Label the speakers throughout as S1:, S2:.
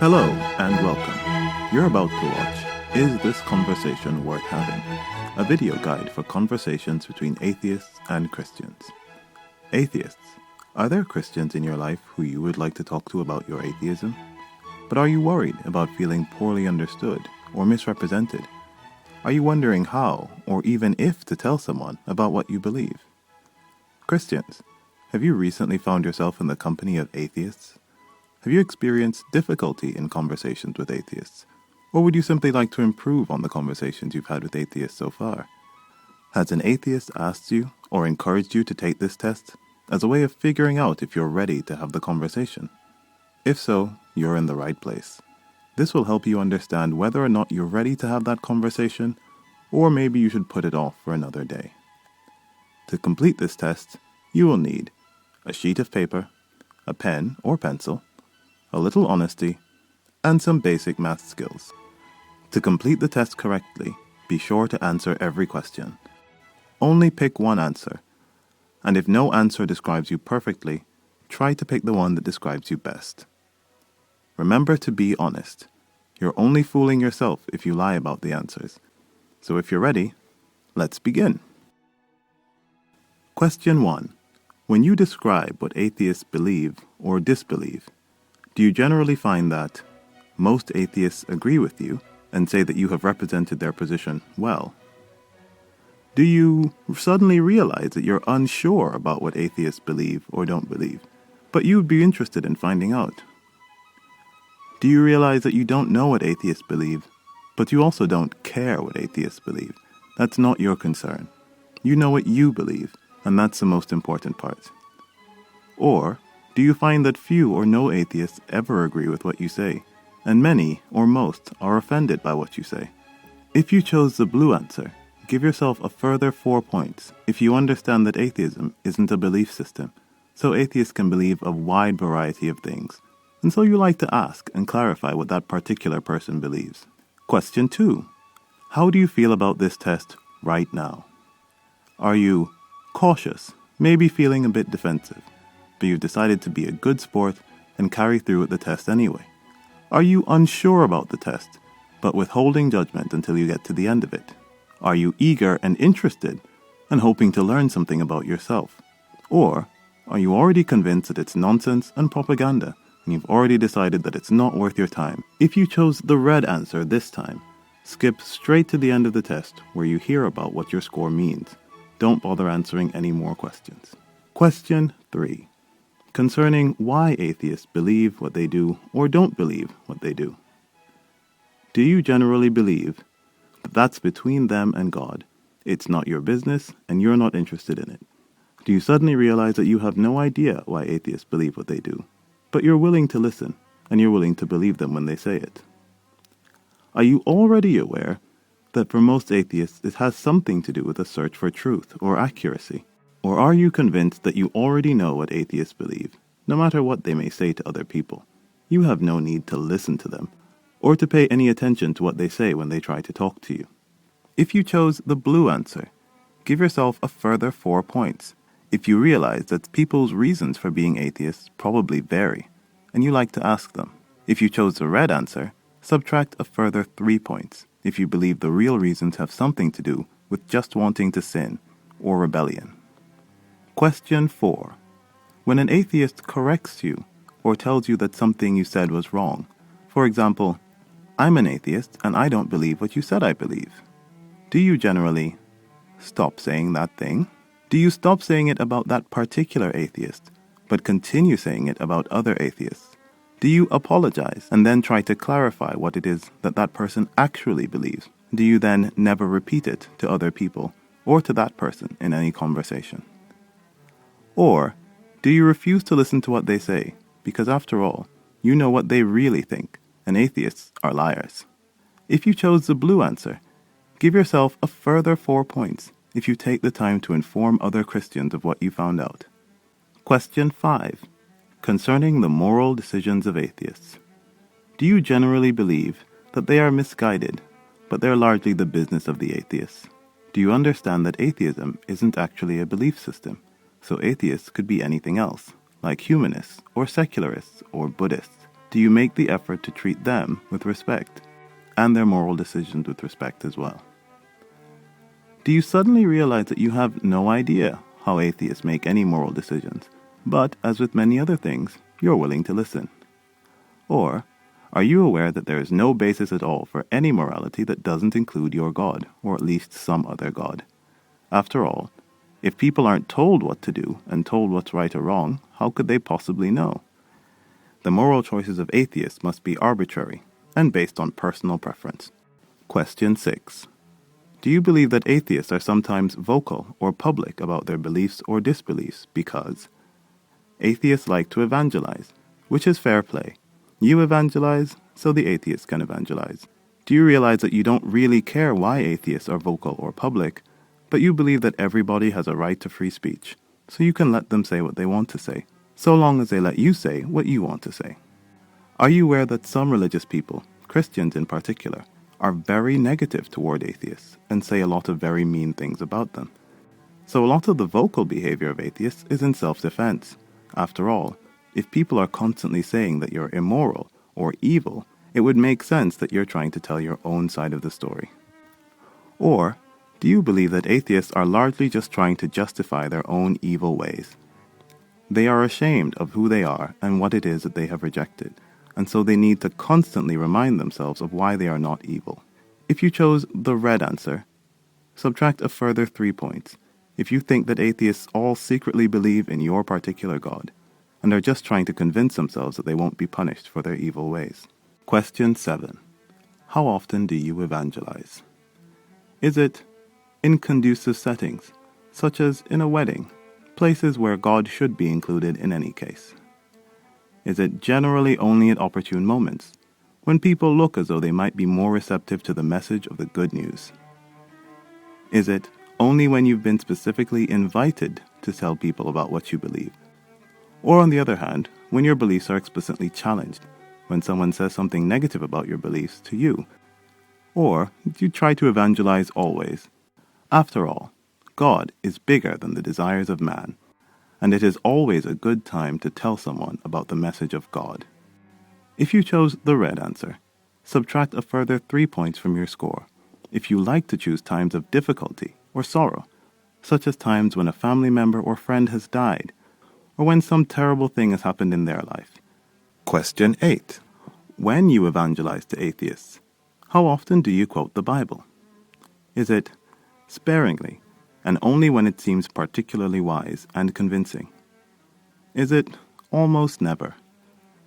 S1: Hello and welcome. You're about to watch Is This Conversation Worth Having? A video guide for conversations between atheists and Christians. Atheists, are there Christians in your life who you would like to talk to about your atheism? But are you worried about feeling poorly understood or misrepresented? Are you wondering how or even if to tell someone about what you believe? Christians, have you recently found yourself in the company of atheists? Have you experienced difficulty in conversations with atheists? Or would you simply like to improve on the conversations you've had with atheists so far? Has an atheist asked you or encouraged you to take this test as a way of figuring out if you're ready to have the conversation? If so, you're in the right place. This will help you understand whether or not you're ready to have that conversation, or maybe you should put it off for another day. To complete this test, you will need a sheet of paper, a pen or pencil, a little honesty, and some basic math skills. To complete the test correctly, be sure to answer every question. Only pick one answer, and if no answer describes you perfectly, try to pick the one that describes you best. Remember to be honest. You're only fooling yourself if you lie about the answers. So if you're ready, let's begin. Question 1. When you describe what atheists believe or disbelieve, do you generally find that most atheists agree with you and say that you have represented their position well? Do you suddenly realize that you're unsure about what atheists believe or don't believe, but you would be interested in finding out? Do you realize that you don't know what atheists believe, but you also don't care what atheists believe? That's not your concern. You know what you believe, and that's the most important part. Or do you find that few or no atheists ever agree with what you say, and many or most are offended by what you say? If you chose the blue answer, give yourself a further 4 points if you understand that atheism isn't a belief system, so atheists can believe a wide variety of things, and so you like to ask and clarify what that particular person believes. Question 2. How do you feel about this test right now? Are you cautious, maybe feeling a bit defensive, but you've decided to be a good sport and carry through with the test anyway? Are you unsure about the test, but withholding judgment until you get to the end of it? Are you eager and interested and hoping to learn something about yourself? Or are you already convinced that it's nonsense and propaganda, and you've already decided that it's not worth your time? If you chose the red answer this time, skip straight to the end of the test where you hear about what your score means. Don't bother answering any more questions. Question 3. Concerning why atheists believe what they do or don't believe what they do. Do you generally believe that that's between them and God? It's not your business and you're not interested in it. Do you suddenly realize that you have no idea why atheists believe what they do, but you're willing to listen and you're willing to believe them when they say it? Are you already aware that for most atheists it has something to do with a search for truth or accuracy? Or are you convinced that you already know what atheists believe, no matter what they may say to other people? You have no need to listen to them, or to pay any attention to what they say when they try to talk to you. If you chose the blue answer, give yourself a further 4 points if you realize that people's reasons for being atheists probably vary, and you like to ask them. If you chose the red answer, subtract a further 3 points if you believe the real reasons have something to do with just wanting to sin or rebellion. Question 4. When an atheist corrects you or tells you that something you said was wrong, for example, I'm an atheist and I don't believe what you said I believe, do you generally stop saying that thing? Do you stop saying it about that particular atheist, but continue saying it about other atheists? Do you apologize and then try to clarify what it is that that person actually believes? Do you then never repeat it to other people or to that person in any conversation? Or do you refuse to listen to what they say because, after all, you know what they really think, and atheists are liars? If you chose the blue answer, give yourself a further 4 points if you take the time to inform other Christians of what you found out. Question 5. Concerning the moral decisions of atheists. Do you generally believe that they are misguided, but they're largely the business of the atheists? Do you understand that atheism isn't actually a belief system? So atheists could be anything else, like humanists or secularists or Buddhists. do you make the effort to treat them with respect, and their moral decisions with respect as well? Do you suddenly realize that you have no idea how atheists make any moral decisions, but, as with many other things, you're willing to listen? Or, are you aware that there is no basis at all for any morality that doesn't include your God, or at least some other God? After all, if people aren't told what to do and told what's right or wrong, how could they possibly know? The moral choices of atheists must be arbitrary and based on personal preference. Question 6. Do you believe that atheists are sometimes vocal or public about their beliefs or disbeliefs because atheists like to evangelize, which is fair play? You evangelize, so the atheists can evangelize. Do you realize that you don't really care why atheists are vocal or public, but you believe that everybody has a right to free speech, so you can let them say what they want to say, so long as they let you say what you want to say? Are you aware that some religious people, Christians in particular, are very negative toward atheists and say a lot of very mean things about them? So a lot of the vocal behavior of atheists is in self-defense. After all, if people are constantly saying that you're immoral or evil, it would make sense that you're trying to tell your own side of the story. Or, do you believe that atheists are largely just trying to justify their own evil ways? They are ashamed of who they are and what it is that they have rejected, and so they need to constantly remind themselves of why they are not evil. If you chose the red answer, subtract a further 3 points if you think that atheists all secretly believe in your particular God, and are just trying to convince themselves that they won't be punished for their evil ways. Question 7. How often do you evangelize? Is it in conducive settings, such as in a wedding, places where God should be included in any case? Is it generally only at opportune moments, when people look as though they might be more receptive to the message of the good news? Is it only when you've been specifically invited to tell people about what you believe? Or on the other hand, when your beliefs are explicitly challenged, when someone says something negative about your beliefs to you? Or do you try to evangelize always? After all, God is bigger than the desires of man, and it is always a good time to tell someone about the message of God. If you chose the red answer, subtract a further 3 points from your score if you like to choose times of difficulty or sorrow, such as times when a family member or friend has died, or when some terrible thing has happened in their life. Question 8. When you evangelize to atheists, how often do you quote the Bible? Is it sparingly, and only when it seems particularly wise and convincing? Is it almost never,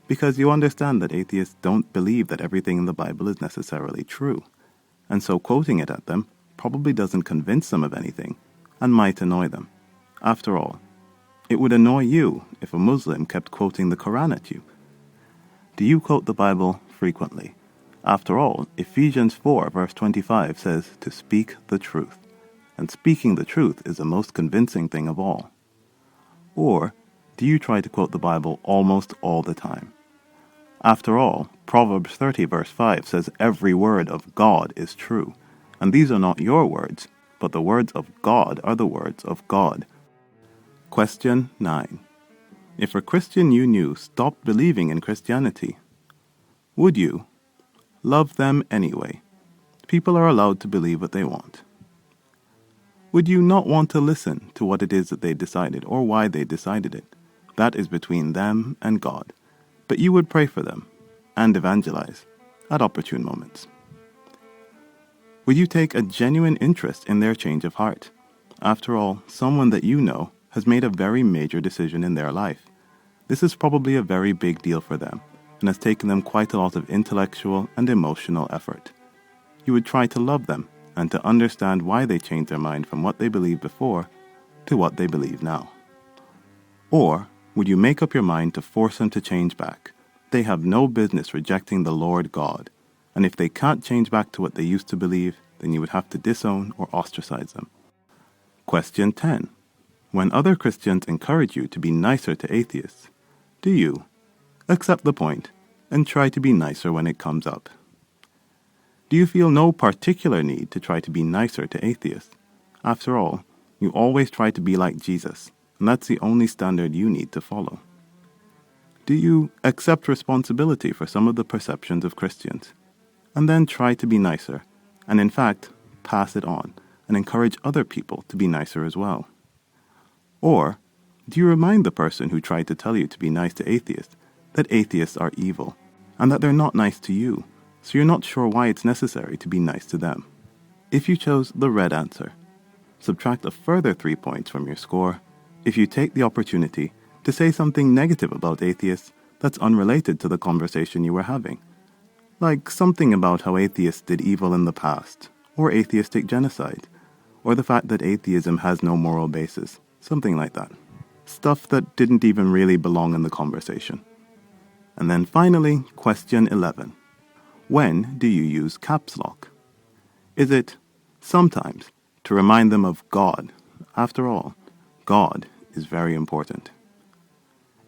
S1: because you understand that atheists don't believe that everything in the Bible is necessarily true, and so quoting it at them probably doesn't convince them of anything, and might annoy them? After all, it would annoy you if a Muslim kept quoting the Quran at you. Do you quote the Bible frequently? After all, Ephesians 4 verse 25 says to speak the truth, and speaking the truth is the most convincing thing of all. Or do you try to quote the Bible almost all the time? After all, Proverbs 30 verse 5 says every word of God is true, and these are not your words, but the words of God are the words of God. Question 9. If a Christian you knew stopped believing in Christianity, would you love them anyway? People are allowed to believe what they want. Would you not want to listen to what it is that they decided or why they decided it? That is between them and God. But you would pray for them and evangelize at opportune moments. Would you take a genuine interest in their change of heart? After all, someone that you know has made a very major decision in their life. This is probably a very big deal for them and has taken them quite a lot of intellectual and emotional effort. You would try to love them and to understand why they changed their mind from what they believed before to what they believe now. Or would you make up your mind to force them to change back? They have no business rejecting the Lord God, and if they can't change back to what they used to believe, then you would have to disown or ostracize them. Question 10. When other Christians encourage you to be nicer to atheists, do you accept the point and try to be nicer when it comes up? Do you feel no particular need to try to be nicer to atheists? After all, you always try to be like Jesus, and that's the only standard you need to follow. Do you accept responsibility for some of the perceptions of Christians, and then try to be nicer, and in fact, pass it on, and encourage other people to be nicer as well? Or do you remind the person who tried to tell you to be nice to atheists that atheists are evil, and that they're not nice to you, so you're not sure why it's necessary to be nice to them? If you chose the red answer, subtract a further 3 points from your score if you take the opportunity to say something negative about atheists that's unrelated to the conversation you were having. Like something about how atheists did evil in the past, or atheistic genocide, or the fact that atheism has no moral basis, something like that. Stuff that didn't even really belong in the conversation. And then finally, question 11. When do you use caps lock? Is it sometimes to remind them of God? After all, God is very important.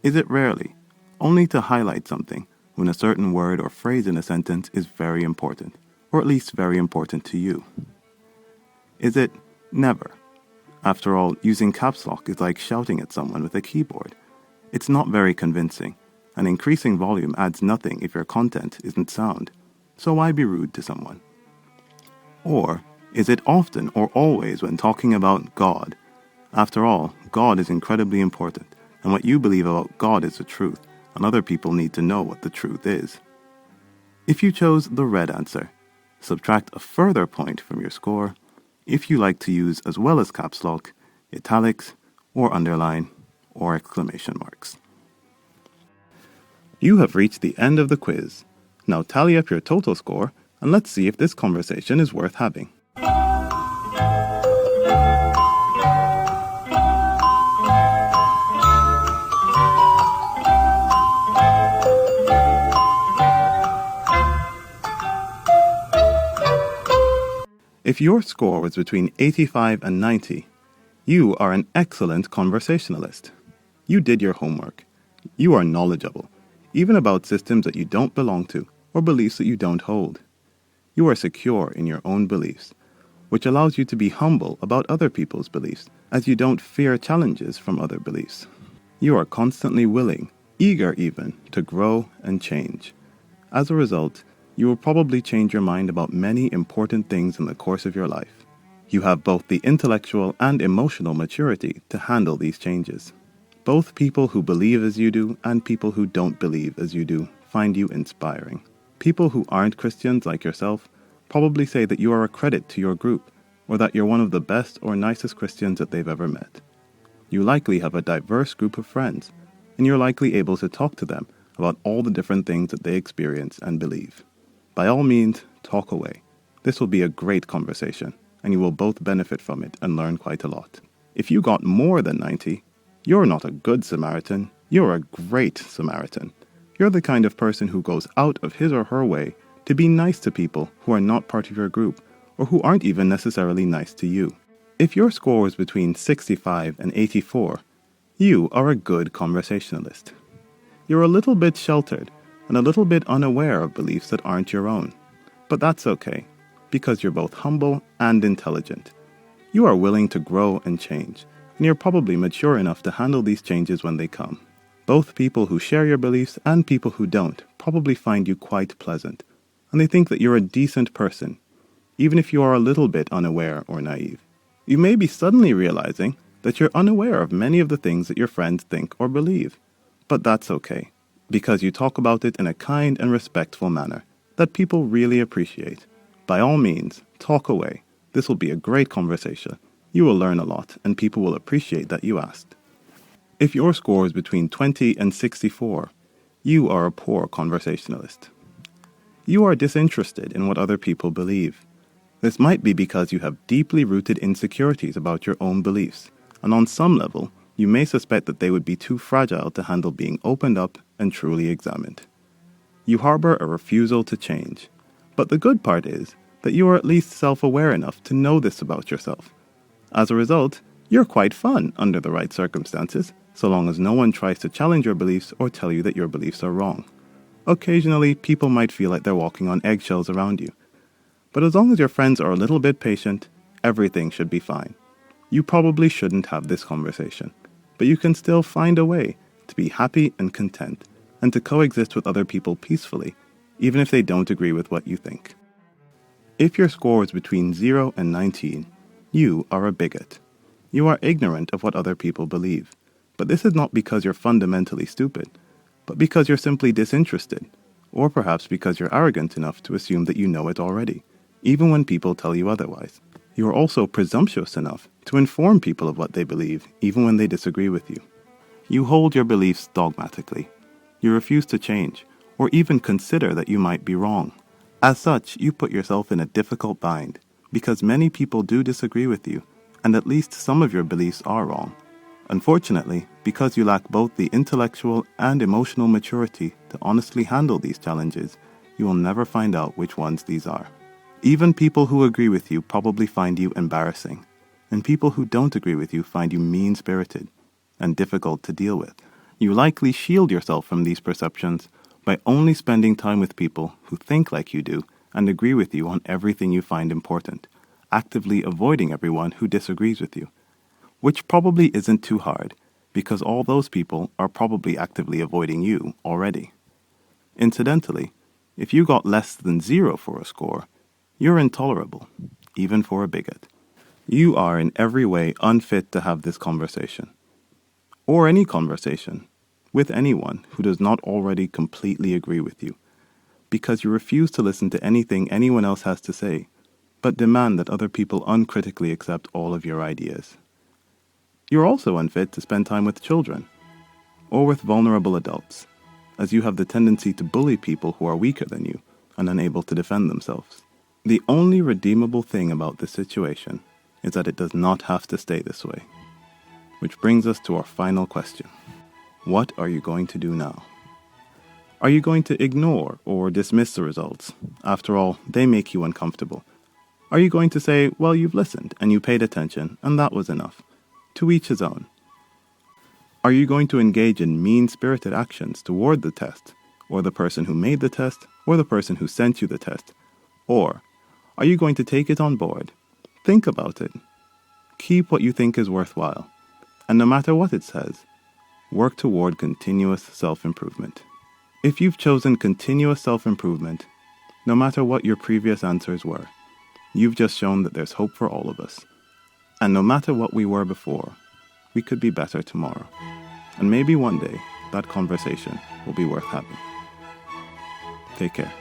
S1: Is it rarely, only to highlight something when a certain word or phrase in a sentence is very important, or at least very important to you? Is it never? After all, using caps lock is like shouting at someone with a keyboard. It's not very convincing, and increasing volume adds nothing if your content isn't sound, so why be rude to someone? Or is it often or always when talking about God? After all, God is incredibly important, and what you believe about God is the truth, and other people need to know what the truth is. If you chose the red answer, subtract a further point from your score if you like to use, as well as caps lock, italics, or underline, or exclamation marks. You have reached the end of the quiz. Now tally up your total score, and let's see if this conversation is worth having. If your score was between 85 and 90, you are an excellent conversationalist. You did your homework. You are knowledgeable, even about systems that you don't belong to or beliefs that you don't hold. You are secure in your own beliefs, which allows you to be humble about other people's beliefs, as you don't fear challenges from other beliefs. You are constantly willing, eager even, to grow and change. As a result, you will probably change your mind about many important things in the course of your life. You have both the intellectual and emotional maturity to handle these changes. Both people who believe as you do and people who don't believe as you do find you inspiring. People who aren't Christians like yourself probably say that you are a credit to your group, or that you're one of the best or nicest Christians that they've ever met. You likely have a diverse group of friends, and you're likely able to talk to them about all the different things that they experience and believe. By all means, talk away. This will be a great conversation, and you will both benefit from it and learn quite a lot. If you got more than 90, you're not a good Samaritan, you're a great Samaritan. You're the kind of person who goes out of his or her way to be nice to people who are not part of your group, or who aren't even necessarily nice to you. If your score is between 65 and 84, you are a good conversationalist. You're a little bit sheltered, and a little bit unaware of beliefs that aren't your own. But that's okay, because you're both humble and intelligent. You are willing to grow and change, and you're probably mature enough to handle these changes when they come. Both people who share your beliefs and people who don't probably find you quite pleasant, and they think that you're a decent person, even if you are a little bit unaware or naive. You may be suddenly realizing that you're unaware of many of the things that your friends think or believe, but that's okay, because you talk about it in a kind and respectful manner that people really appreciate. By all means, talk away. This will be a great conversation. You will learn a lot, and people will appreciate that you asked. If your score is between 20 and 64, you are a poor conversationalist. You are disinterested in what other people believe. This might be because you have deeply rooted insecurities about your own beliefs, and on some level, you may suspect that they would be too fragile to handle being opened up and truly examined. You harbor a refusal to change, but the good part is that you are at least self-aware enough to know this about yourself. As a result, you're quite fun under the right circumstances, so long as no one tries to challenge your beliefs or tell you that your beliefs are wrong. Occasionally, people might feel like they're walking on eggshells around you. But as long as your friends are a little bit patient, everything should be fine. You probably shouldn't have this conversation, but you can still find a way to be happy and content, and to coexist with other people peacefully, even if they don't agree with what you think. If your score is between 0 and 19, you are a bigot. You are ignorant of what other people believe. But this is not because you're fundamentally stupid, but because you're simply disinterested, or perhaps because you're arrogant enough to assume that you know it already, even when people tell you otherwise. You are also presumptuous enough to inform people of what they believe, even when they disagree with you. You hold your beliefs dogmatically. You refuse to change, or even consider that you might be wrong. As such, you put yourself in a difficult bind, because many people do disagree with you, and at least some of your beliefs are wrong. Unfortunately, because you lack both the intellectual and emotional maturity to honestly handle these challenges, you will never find out which ones these are. Even people who agree with you probably find you embarrassing, and people who don't agree with you find you mean-spirited and difficult to deal with. You likely shield yourself from these perceptions by only spending time with people who think like you do and agree with you on everything you find important, actively avoiding everyone who disagrees with you. Which probably isn't too hard, because all those people are probably actively avoiding you already. Incidentally, if you got less than 0 for a score, you're intolerable, even for a bigot. You are in every way unfit to have this conversation, or any conversation, with anyone who does not already completely agree with you, because you refuse to listen to anything anyone else has to say, but demand that other people uncritically accept all of your ideas. You're also unfit to spend time with children, or with vulnerable adults, as you have the tendency to bully people who are weaker than you and unable to defend themselves. The only redeemable thing about this situation is that it does not have to stay this way. Which brings us to our final question. What are you going to do now? Are you going to ignore or dismiss the results? After all, they make you uncomfortable. Are you going to say, well, you've listened and you paid attention and that was enough? To each his own. Are you going to engage in mean-spirited actions toward the test, or the person who made the test, or the person who sent you the test? Or are you going to take it on board, think about it, keep what you think is worthwhile, and no matter what it says, work toward continuous self-improvement? If you've chosen continuous self-improvement, no matter what your previous answers were, you've just shown that there's hope for all of us. And no matter what we were before, we could be better tomorrow. And maybe one day, that conversation will be worth having. Take care.